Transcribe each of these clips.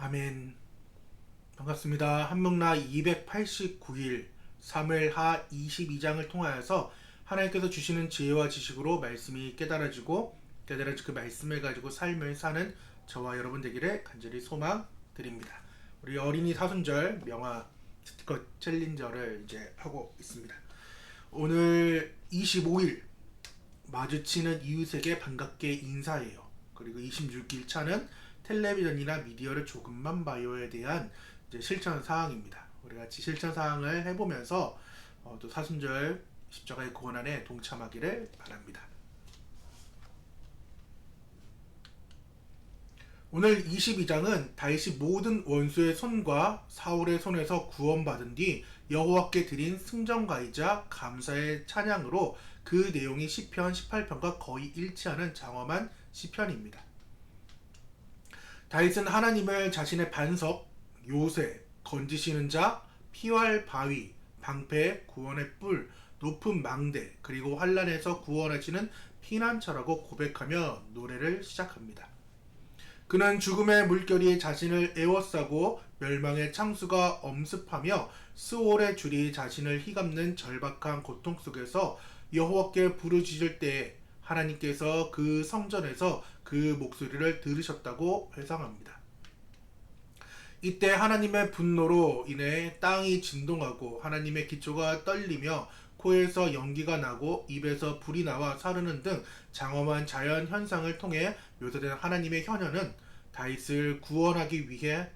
아멘. 반갑습니다. 한명나 289일 3월 하 22장을 통하여서 하나님께서 주시는 지혜와 지식으로 말씀이 깨달아지고 깨달아진 그 말씀을 가지고 삶을 사는 저와 여러분 되기를 간절히 소망드립니다. 우리 어린이 사순절 명화 스티커 챌린저를 이제 하고 있습니다. 오늘 25일 마주치는 이웃에게 반갑게 인사해요. 그리고 26일 차는 텔레비전이나 미디어를 조금만 봐요에 대한 이제 실천 사항입니다. 우리 같이 실천 사항을 해보면서 또 사순절 십자가의 고난에 동참하기를 바랍니다. 오늘 22장은 다윗이 모든 원수의 손과 사울의 손에서 구원받은 뒤 여호와께 드린 승전가이자 감사의 찬양으로 그 내용이 시편 18편과 거의 일치하는 장엄한 시편입니다. 다윗은 하나님을 자신의 반석, 요새, 건지시는 자, 피할 바위, 방패, 구원의 뿔, 높은 망대, 그리고 환난에서 구원하시는 피난처라고 고백하며 노래를 시작합니다. 그는 죽음의 물결이 자신을 에워싸고 멸망의 창수가 엄습하며 스올의 줄이 자신을 휘감는 절박한 고통 속에서 여호와께 부르짖을 때에 하나님께서 그 성전에서 그 목소리를 들으셨다고 회상합니다. 이때 하나님의 분노로 인해 땅이 진동하고 하나님의 기초가 떨리며 코에서 연기가 나고 입에서 불이 나와 사르는 등 장엄한 자연 현상을 통해 묘사된 하나님의 현현은 다윗을 구원하기 위해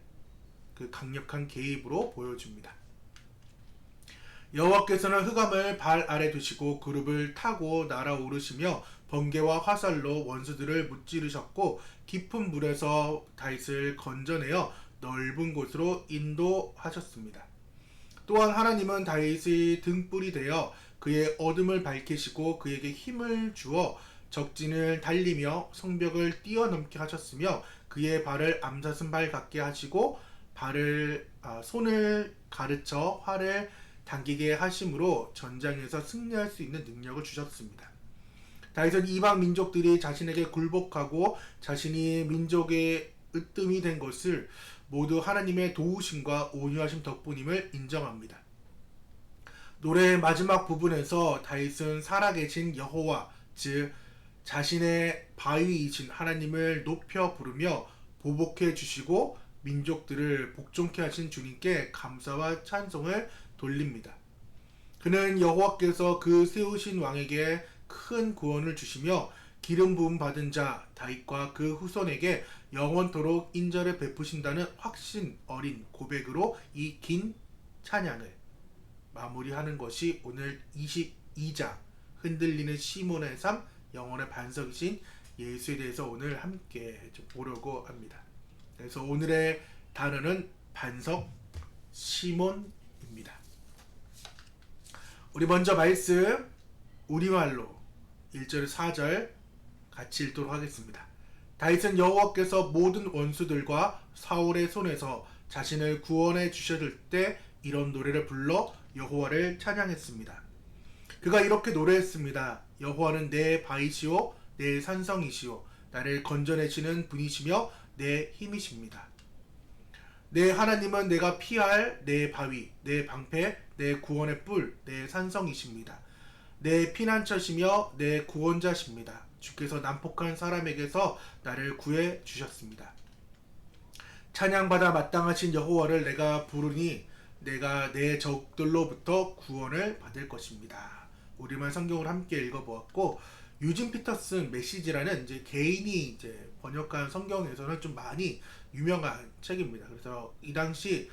그 강력한 개입으로 보여줍니다. 여호와께서는 흑암을 발 아래 두시고 그룹을 타고 날아오르시며 번개와 화살로 원수들을 무찌르셨고 깊은 물에서 다윗을 건져내어 넓은 곳으로 인도하셨습니다. 또한 하나님은 다윗의 등불이 되어 그의 어둠을 밝히시고 그에게 힘을 주어 적진을 달리며 성벽을 뛰어넘게 하셨으며 그의 발을 암사슴 발 같게 하시고 손을 가르쳐 활을 당기게 하심으로 전장에서 승리할 수 있는 능력을 주셨습니다. 다윗은 이방 민족들이 자신에게 굴복하고 자신이 민족의 으뜸이 된 것을 모두 하나님의 도우심과 온유하심 덕분임을 인정합니다. 노래의 마지막 부분에서 다윗은 살아계신 여호와, 즉 자신의 바위이신 하나님을 높여 부르며 보복해 주시고 민족들을 복종케 하신 주님께 감사와 찬송을 돌립니다. 그는 여호와께서 그 세우신 왕에게 큰 구원을 주시며 기름 부음 받은 자 다윗과 그 후손에게 영원토록 인자를 베푸신다는 확신 어린 고백으로 이 긴 찬양을 마무리하는 것이 오늘 22장 흔들리는 시몬의 삶 영혼의 반석이신 예수에 대해서 오늘 함께 좀 보려고 합니다. 그래서 오늘의 단어는 반석 시몬입니다. 우리 먼저 말씀 우리말로 1절 4절 같이 읽도록 하겠습니다. 다윗은 여호와께서 모든 원수들과 사울의 손에서 자신을 구원해 주셨을 때 이런 노래를 불러 여호와를 찬양했습니다. 그가 이렇게 노래했습니다. 여호와는 내 바위시오 내 산성이시오 나를 건져내시는 분이시며 내 힘이십니다. 내 하나님은 내가 피할 내 바위, 내 방패, 내 구원의 뿔, 내 산성이십니다. 내 피난처시며 내 구원자십니다. 주께서 난폭한 사람에게서 나를 구해 주셨습니다. 찬양받아 마땅하신 여호와를 내가 부르니 내가 내 적들로부터 구원을 받을 것입니다. 우리말 성경을 함께 읽어보았고 유진 피터슨 메시지라는 이제 개인이 이제 번역한 성경에서는 좀 많이 유명한 책입니다. 그래서 이 당시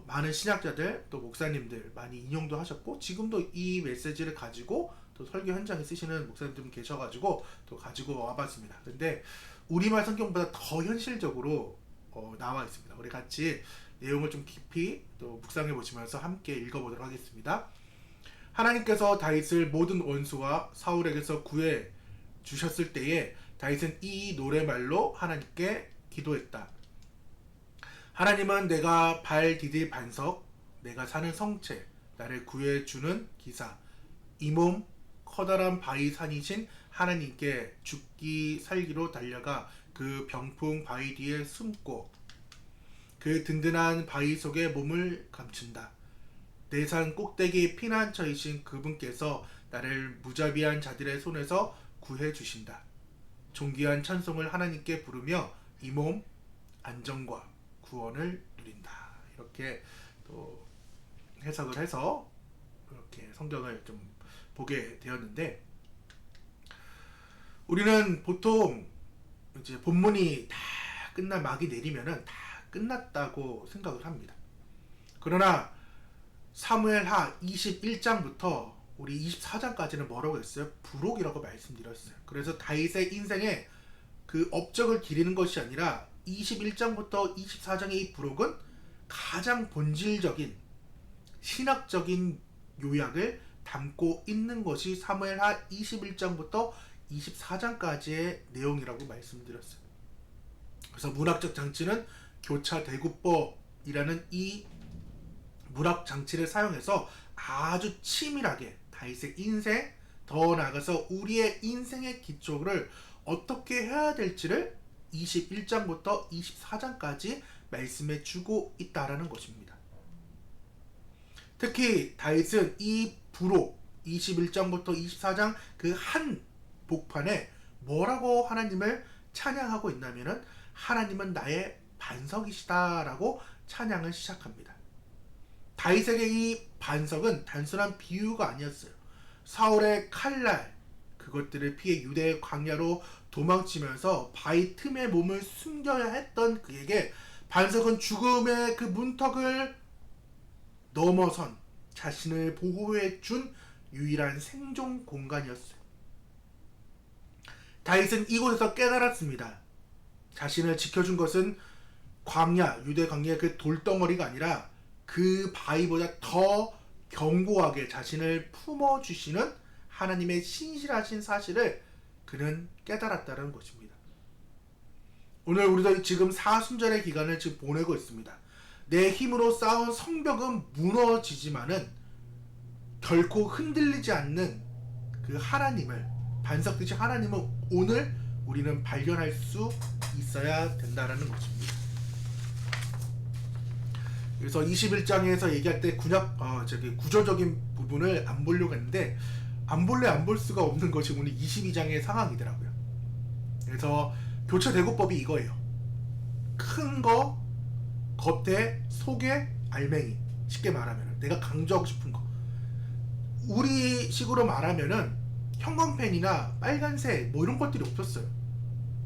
많은 신학자들 또 목사님들 많이 인용도 하셨고 지금도 이 메시지를 가지고 또 설교 현장에 쓰시는 목사님들 계셔가지고 또 가지고 와봤습니다. 근데 우리말 성경보다 더 현실적으로 나와 있습니다. 우리 같이 내용을 좀 깊이 또 묵상해 보시면서 함께 읽어보도록 하겠습니다. 하나님께서 다윗을 모든 원수와 사울에게서 구해 주셨을 때에 다윗은 이 노래말로 하나님께 기도했다. 하나님은 내가 발 디딜 반석, 내가 사는 성체, 나를 구해주는 기사, 이 몸 커다란 바위 산이신 하나님께 죽기 살기로 달려가 그 병풍 바위 뒤에 숨고 그 든든한 바위 속에 몸을 감춘다. 내 산 꼭대기 피난처이신 그분께서 나를 무자비한 자들의 손에서 구해 주신다. 존귀한 찬송을 하나님께 부르며 이 몸 안정과 구원을 누린다. 이렇게 또 해석을 해서 이렇게 성경을 좀 보게 되었는데, 우리는 보통 이제 본문이 다 끝나 막이 내리면은 다 끝났다고 생각을 합니다. 그러나 사무엘하 21장부터 우리 24장까지는 뭐라고 했어요? 부록이라고 말씀드렸어요. 그래서 다윗의 인생에 그 업적을 기리는 것이 아니라 21장부터 24장의 이 부록은 가장 본질적인 신학적인 요약을 담고 있는 것이 사무엘하 21장부터 24장까지의 내용이라고 말씀드렸어요. 그래서 문학적 장치는 교차대구법이라는 이 문학 장치를 사용해서 아주 치밀하게 다윗의 인생, 더 나아가서 우리의 인생의 기초를 어떻게 해야 될지를 21장부터 24장까지 말씀해 주고 있다라는 것입니다. 특히 다윗은 이 부록 21장부터 24장 그 한 복판에 뭐라고 하나님을 찬양하고 있냐면은 하나님은 나의 반석이시다라고 찬양을 시작합니다. 다윗에게 이 반석은 단순한 비유가 아니었어요. 사울의 칼날 그것들을 피해 유대의 광야로 도망치면서 바위 틈에 몸을 숨겨야 했던 그에게 반석은 죽음의 그 문턱을 넘어선 자신을 보호해 준 유일한 생존 공간이었어요. 다윗은 이곳에서 깨달았습니다. 자신을 지켜준 것은 광야, 유대 광야의 그 돌덩어리가 아니라 그 바위보다 더 견고하게 자신을 품어주시는 하나님의 신실하신 사실을 그는 깨달았다는 것입니다. 오늘 우리도 지금 사순절의 기간을 지금 보내고 있습니다. 내 힘으로 쌓은 성벽은 무너지지만은 결코 흔들리지 않는 그 하나님을, 반석듯이 하나님을 오늘 우리는 발견할 수 있어야 된다는 것입니다. 그래서 21장에서 얘기할 때 구조적인 부분을 안 보려고 했는데 안 볼 수가 없는 것이 오늘 22장의 상황이더라고요. 그래서 교차대구법이 이거예요. 큰 거 겉에 속에 알맹이. 쉽게 말하면 내가 강조하고 싶은 거. 우리 식으로 말하면은 형광펜이나 빨간색 뭐 이런 것들이 없었어요.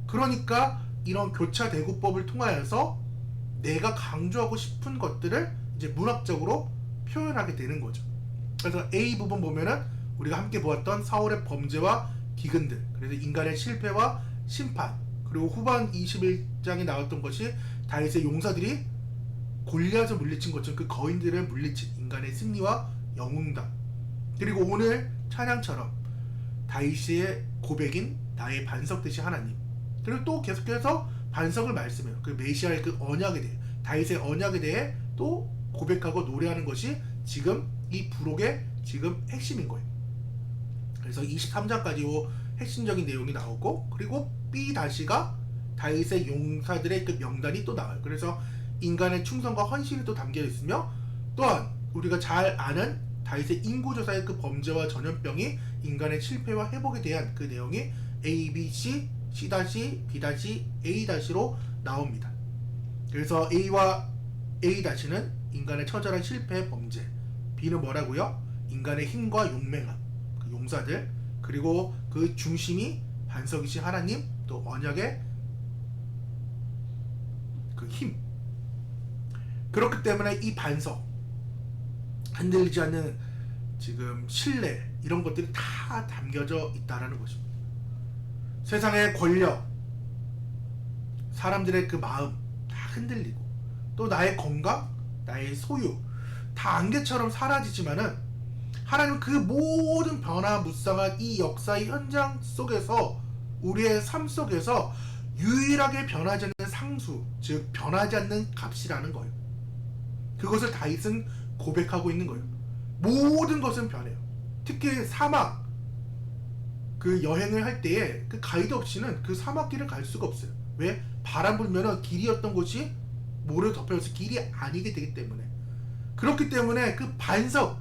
그러니까 이런 교차대구법을 통하여서 내가 강조하고 싶은 것들을 이제 문학적으로 표현하게 되는 거죠. 그래서 A 부분 보면은 우리가 함께 보았던 사울의 범죄와 기근들, 그래서 인간의 실패와 심판, 그리고 후반 21장에 나왔던 것이 다윗의 용사들이 골리앗을 물리친 것처럼 그 거인들을 물리친 인간의 승리와 영웅담, 그리고 오늘 찬양처럼 다윗의 고백인 나의 반석 되신 하나님, 그리고 또 계속해서 반석을 말씀해요. 그 메시아의 그 언약에 대해, 다윗의 언약에 대해 또 고백하고 노래하는 것이 지금 이 부록의 지금 핵심인 거예요. 그래서 23장까지 핵심적인 내용이 나오고, 그리고 B-가 다윗의 용사들의 그 명단이 또 나와요. 그래서 인간의 충성과 헌신이 또 담겨 있으며, 또한 우리가 잘 아는 다윗의 인구조사의 그 범죄와 전염병이 인간의 실패와 회복에 대한 그 내용이 A, B, C, C-, B-, A-로 나옵니다. 그래서 A와 A-는 인간의 처절한 실패, 범죄, B는 뭐라고요? 인간의 힘과 용맹함, 그 용사들, 그리고 그 중심이 반석이신 하나님, 또 언약의 그 힘. 그렇기 때문에 이 반석, 흔들리지 않는 지금 신뢰, 이런 것들이 다 담겨져 있다라는 것입니다. 세상의 권력, 사람들의 그 마음 다 흔들리고, 또 나의 건강, 나의 소유 다 안개처럼 사라지지만은 하나님 그 모든 변화무쌍한 이 역사의 현장 속에서, 우리의 삶 속에서 유일하게 변하지 않는 상수, 즉 변하지 않는 값이라는 거예요. 그것을 다윗은 고백하고 있는 거예요. 모든 것은 변해요. 특히 사막, 그 여행을 할 때에 그 가이드 없이는 그 사막길을 갈 수가 없어요. 왜? 바람 불면은 길이었던 곳이 모래로 덮여서 길이 아니게 되기 때문에, 그렇기 때문에 그 반석,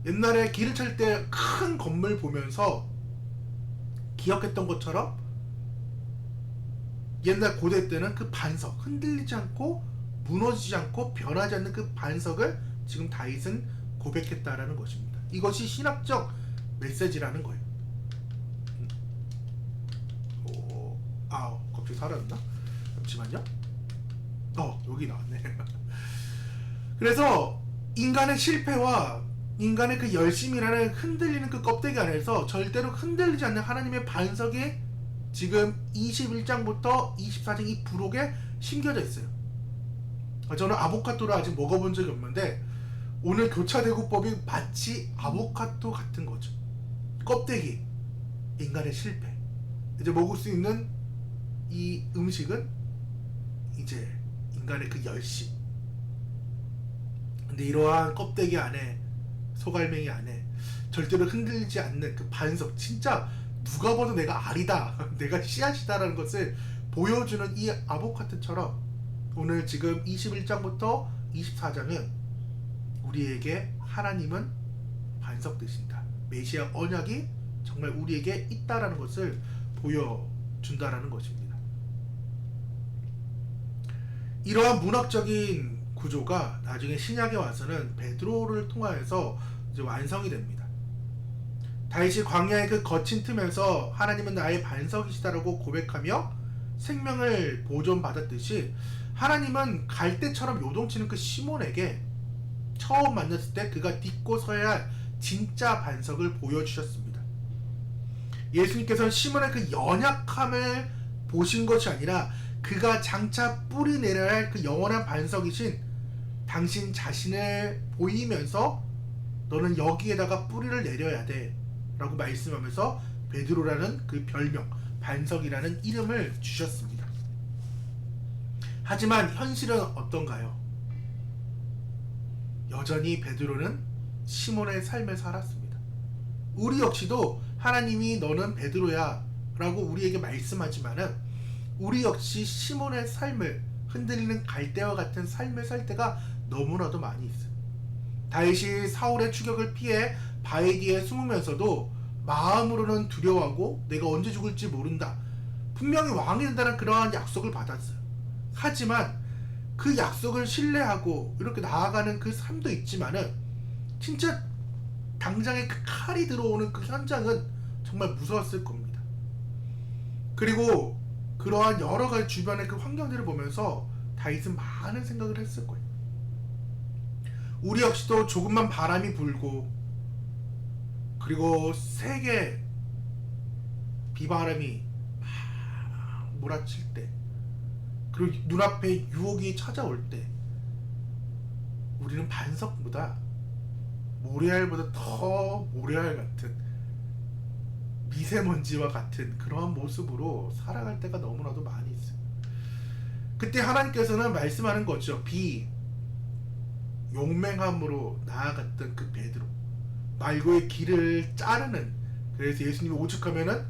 옛날에 길을 찾을 때 큰 건물 보면서 기억했던 것처럼 옛날 고대 때는 그 반석, 흔들리지 않고 무너지지 않고 변하지 않는 그 반석을 지금 다윗은 고백했다라는 것입니다. 이것이 신학적 메시지라는 거예요. 갑자기 사라졌나? 잠시만요. 여기 나왔네. 그래서 인간의 실패와 인간의 그 열심이라는 흔들리는 그 껍데기 안에서 절대로 흔들리지 않는 하나님의 반석이 지금 21장부터 24장 이 부록에 심겨져 있어요. 저는 아보카도를 아직 먹어본 적이 없는데 오늘 교차대구법이 마치 아보카도 같은 거죠. 껍데기, 인간의 실패. 이제 먹을 수 있는 이 음식은 이제 인간의 그 열심. 근데 이러한 껍데기 안에, 소갈맹이 안에 절대로 흔들리지 않는 그 반석, 진짜 누가 봐도 내가 알이다, 내가 씨앗이다라는 것을 보여주는 이 아보카도처럼 오늘 지금 21장부터 24장은 우리에게 하나님은 반석 되신다, 메시아 언약이 정말 우리에게 있다라는 것을 보여준다라는 것입니다. 이러한 문학적인 구조가 나중에 신약에 와서는 베드로를 통하여서 이제 완성이 됩니다. 다윗이 광야의 그 거친 틈에서 하나님은 나의 반석이시다라고 고백하며 생명을 보존받았듯이, 하나님은 갈대처럼 요동치는 그 시몬에게 처음 만났을 때 그가 딛고 서야 할 진짜 반석을 보여주셨습니다. 예수님께서는 시몬의 그 연약함을 보신 것이 아니라 그가 장차 뿌리 내려야 할 그 영원한 반석이신 당신 자신을 보이면서 너는 여기에다가 뿌리를 내려야 돼 라고 말씀하면서 베드로라는 그 별명, 반석이라는 이름을 주셨습니다. 하지만 현실은 어떤가요? 여전히 베드로는 시몬의 삶을 살았습니다. 우리 역시도 하나님이 너는 베드로야 라고 우리에게 말씀하지만은 우리 역시 시몬의 삶을, 흔들리는 갈대와 같은 삶을 살 때가 너무나도 많이 있어요. 다윗이 사울의 추격을 피해 바위 뒤에 숨으면서도 마음으로는 두려워하고 내가 언제 죽을지 모른다, 분명히 왕이 된다는 그러한 약속을 받았어요. 하지만 그 약속을 신뢰하고 이렇게 나아가는 그 삶도 있지만은 진짜 당장에 그 칼이 들어오는 그 현장은 정말 무서웠을 겁니다. 그리고 그러한 여러 가지 주변의 그 환경들을 보면서 다윗은 많은 생각을 했을 거예요. 우리 역시도 조금만 바람이 불고 그리고 세게 비바람이 막 몰아칠 때, 그리고 눈앞에 유혹이 찾아올 때 우리는 반석보다 모래알보다 더 모래알 같은 미세먼지와 같은 그러한 모습으로 살아갈 때가 너무나도 많이 있어요. 그때 하나님께서는 말씀하는 거죠. 용맹함으로 나아갔던 그 베드로, 말고의 길을 자르는, 그래서 예수님이 오죽하면은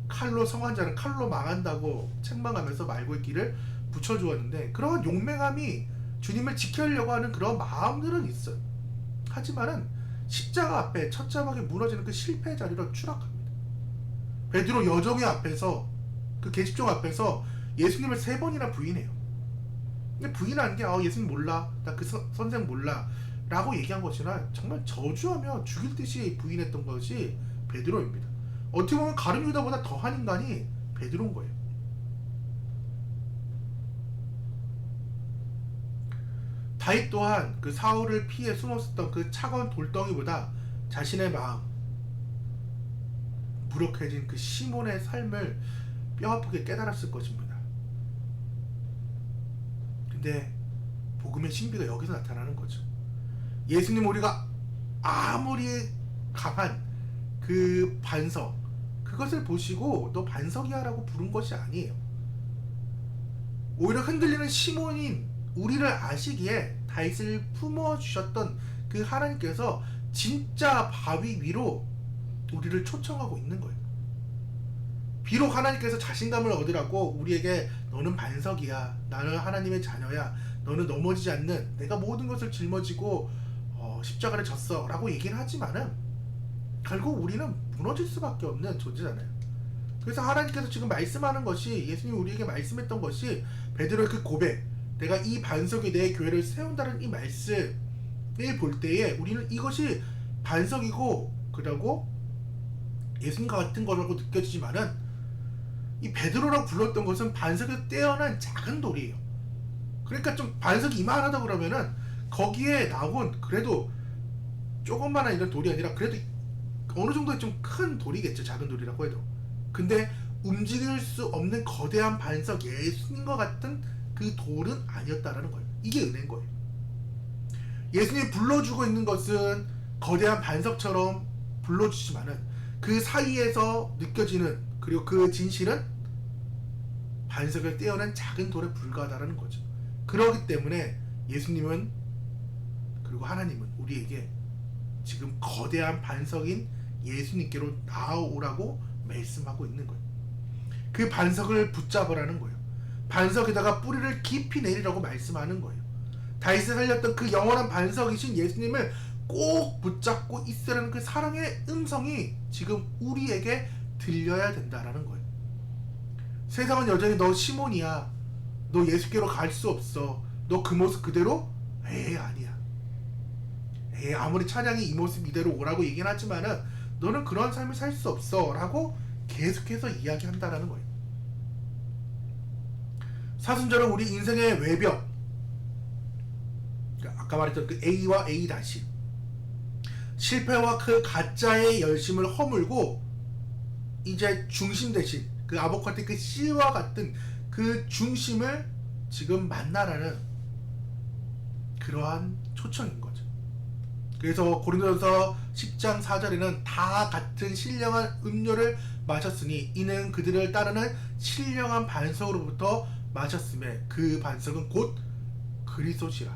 칼로 성한 자는 칼로 망한다고 책망하면서 말고의 길을 붙여주었는데, 그런 용맹함이 주님을 지키려고 하는 그런 마음들은 있어요. 하지만은 십자가 앞에 처참하게 무너지는 그 실패의 자리로 추락합니다. 베드로 여정의 앞에서, 그 계집종 앞에서 예수님을 3번이나 부인해요. 근데 부인하는 게 예수님 몰라, 나 그 선생 몰라 라고 얘기한 것이나 정말 저주하며 죽일 듯이 부인했던 것이 베드로입니다. 어떻게 보면 가룟 유다보다 더한 인간이 베드로인 거예요. 다윗 또한 그 사울을 피해 숨었었던 그 차가운 돌덩이보다 자신의 마음, 무력해진 그 시몬의 삶을 뼈아프게 깨달았을 것입니다. 근데 복음의 신비가 여기서 나타나는 거죠. 예수님, 우리가 아무리 강한 그 반석, 그것을 보시고 너 반석이야 라고 부른 것이 아니에요. 오히려 흔들리는 시몬인 우리를 아시기에 다윗을 품어주셨던 그 하나님께서 진짜 바위 위로 우리를 초청하고 있는 거예요. 비록 하나님께서 자신감을 얻으라고 우리에게 너는 반석이야, 나는 하나님의 자녀야, 너는 넘어지지 않는, 내가 모든 것을 짊어지고 십자가를 졌어 라고 얘기는 하지만은 결국 우리는 무너질 수밖에 없는 존재잖아요. 그래서 하나님께서 지금 말씀하는 것이, 예수님이 우리에게 말씀했던 것이 베드로의 그 고백, 내가 이 반석이 내 교회를 세운다는 이 말씀을 볼 때에 우리는 이것이 반석이고 그러고 예수님과 같은 거라고 느껴지지만은 이 베드로라고 불렀던 것은 반석에서 떼어난 작은 돌이에요. 그러니까 좀 반석이 이만하다 그러면은 거기에 나온 그래도 조금만한 이런 돌이 아니라 그래도 어느 정도의 좀 큰 돌이겠죠. 작은 돌이라고 해도. 근데 움직일 수 없는 거대한 반석, 예수님과 같은 그 돌은 아니었다라는 거예요. 이게 은혜인 거예요. 예수님이 불러주고 있는 것은 거대한 반석처럼 불러주지만은 그 사이에서 느껴지는, 그리고 그 진실은 반석을 떼어낸 작은 돌에 불과하다라는 거죠. 그렇기 때문에 예수님은, 그리고 하나님은 우리에게 지금 거대한 반석인 예수님께로 나아오라고 말씀하고 있는 거예요. 그 반석을 붙잡으라는 거예요. 반석에다가 뿌리를 깊이 내리라고 말씀하는 거예요. 다윗을 살렸던 그 영원한 반석이신 예수님을 꼭 붙잡고 있으라는 그 사랑의 음성이 지금 우리에게 들려야 된다라는 거예요. 세상은 여전히 너 시몬이야, 너 예수께로 갈 수 없어, 너 그 모습 그대로? 아니야. 아무리 찬양이 이 모습 이대로 오라고 얘기는 하지만은 너는 그런 삶을 살 수 없어 라고 계속해서 이야기한다라는 거예요. 사순절은 우리 인생의 외벽, 아까 말했던 그 A와 A 다시, 실패와 그 가짜의 열심을 허물고 이제 중심 대신 그 아보카도의 그 씨와 같은 그 중심을 지금 만나라는 그러한 초청인 거죠. 그래서 고린도전서 10장 4절에는 다 같은 신령한 음료를 마셨으니 이는 그들을 따르는 신령한 반석으로부터 마셨음에 그 반석은 곧 그리스도시라.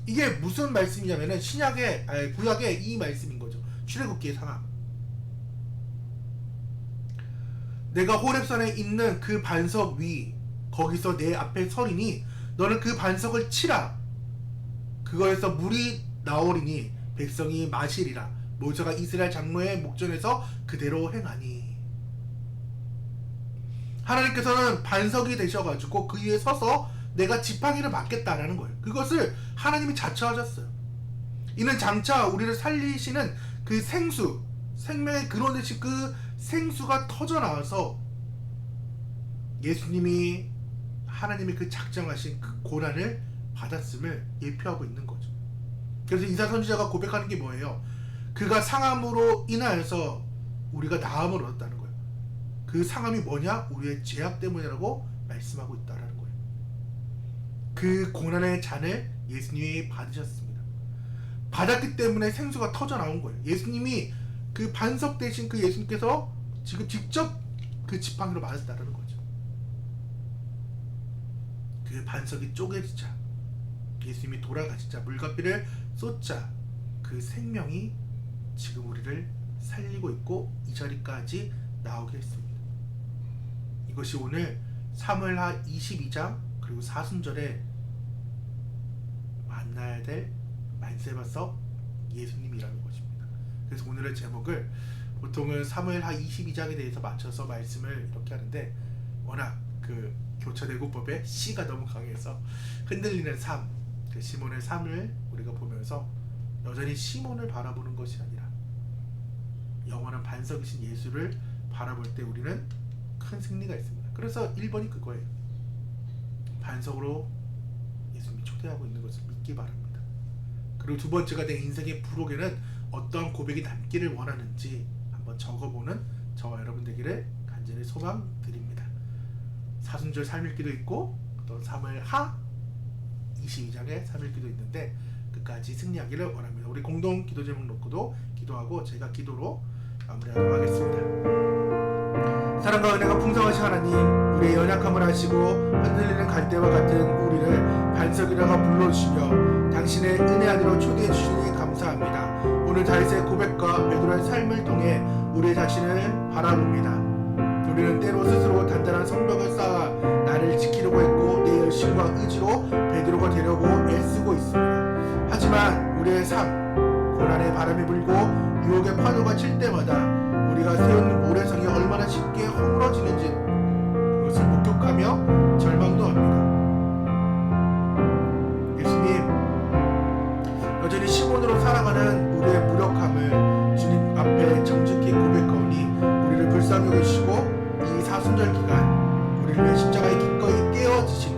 이게 무슨 말씀이냐면은 구약의 이 말씀인 거죠. 출애굽기의 상황. 내가 호렙산에 있는 그 반석 위, 거기서 내 앞에 서리니 너는 그 반석을 치라. 그거에서 물이 나오리니 백성이 마시리라. 모세가 이스라엘 장로의 목전에서 그대로 행하니. 하나님께서는 반석이 되셔가지고 그 위에 서서 내가 지팡이를 맞겠다라는 거예요. 그것을 하나님이 자처하셨어요. 이는 장차 우리를 살리시는 그 생수, 생명의 근원 되신 그 생수가 터져나와서 예수님이 하나님의 그 작정하신 그 고난을 받았음을 예표하고 있는 거죠. 그래서 이사야 선지자가 고백하는 게 뭐예요? 그가 상함으로 인하여서 우리가 나음을 얻었다는 거예요. 그 상함이 뭐냐? 우리의 죄악 때문이라고 말씀하고 있다는 거예요. 그 고난의 잔을 예수님이 받으셨습니다. 받았기 때문에 생수가 터져 나온 거예요. 예수님이 그 반석 대신 그 예수님께서 지금 직접 그 지팡이로 맞았다는 거죠. 그 반석이 쪼개지자, 예수님이 돌아가시자, 물과 피를 쏟자, 그 생명이 지금 우리를 살리고 있고 이 자리까지 나오게 했습니다. 이것이 오늘 사무엘하 22장 그리고 사순절에 만나야 될 만세바석 예수님이라는 것입니다. 그래서 오늘의 제목을 보통은 사무엘하 22장에 대해서 맞춰서 말씀을 이렇게 하는데, 워낙 그 교차대구법에 C가 너무 강해서 흔들리는 삶, 그 시몬의 삶을 우리가 보면서 여전히 시몬을 바라보는 것이 아니라 영원한 반석이신 예수를 바라볼 때 우리는 큰 승리가 있습니다. 그래서 1번이 그거예요. 반석으로 예수님이 초대하고 있는 것을 믿기 바랍니다. 그리고 두 번째가 내 인생의 부록에는 어떠한 고백이 남기를 원하는지 한번 적어보는 저와 여러분 되기를 간절히 소망드립니다. 사순절 3일기도 있고 또 사무엘하 22장에 3일기도 있는데 끝까지 승리하기를 원합니다. 우리 공동 기도 제목 놓고도 기도하고 제가 기도로 마무리하도록 하겠습니다. 사랑과 은혜가 풍성하신 하나님, 우리의 연약함을 아시고 흔들리는 갈대와 같은 우리를 반석이라고 불러주시며 당신의 은혜 안으로 초대해 주시니 감사합니다. 오늘 다윗의 고백과 베드로의 삶을 통해 우리 자신을 바라봅니다. 우리는 때로 스스로 단단한 성벽을 쌓아 나를 지키려고 했고 내 열심과 의지로 베드로가 되려고 애쓰고 있습니다. 하지만 우리의 삶, 고난의 바람이 불고 유혹의 파도가 칠 때마다 우리가 세운 모래성이 얼마나 쉽게 허물어지는지 그것을 목격하며 절망도 합니다. 예수님, 여전히 시몬으로 살아가는 우리의 무력함을 주님 앞에 정직히 고백하오니 우리를 불쌍히 여기시고 이 사순절 기간 우리를 위해 십자가에 기꺼이 떼어지신